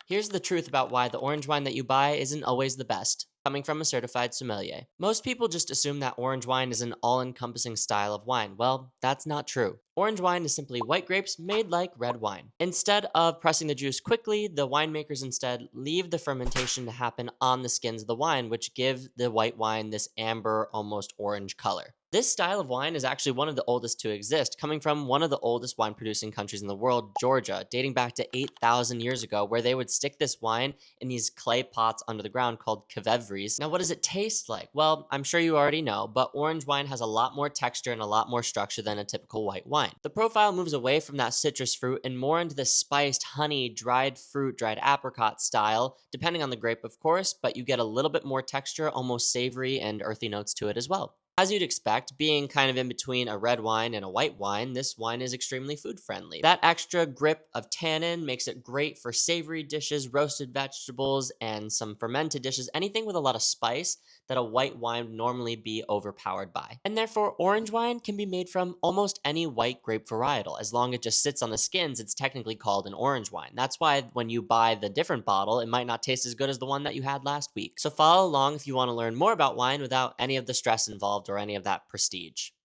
Here's the truth about why the orange wine that you buy isn't always the best, coming from a certified sommelier. Most people just assume that orange wine is an all encompassing style of wine. Well, that's not true. Orange wine is simply white grapes made like red wine. Instead of pressing the juice quickly, the winemakers instead leave the fermentation to happen on the skins of the wine, which give the white wine this amber, almost orange color. This style of wine is actually one of the oldest to exist, coming from one of the oldest wine producing countries in the world, Georgia, dating back to 8,000 years ago, where they would stick this wine in these clay pots under the ground called kveveries. Now, what does it taste like? Well, I'm sure you already know, but orange wine has a lot more texture and a lot more structure than a typical white wine. The profile moves away from that citrus fruit and more into the spiced honey, dried fruit, dried apricot style, depending on the grape, of course, but you get a little bit more texture, almost savory and earthy notes to it as well. As you'd expect, being kind of in between a red wine and a white wine, this wine is extremely food friendly. That extra grip of tannin makes it great for savory dishes, roasted vegetables, and some fermented dishes, anything with a lot of spice that a white wine would normally be overpowered by. And therefore, orange wine can be made from almost any white grape varietal. As long as it just sits on the skins, it's technically called an orange wine. That's why when you buy the different bottle, it might not taste as good as the one that you had last week. So follow along if you want to learn more about wine without any of the stress involved or any of that prestige.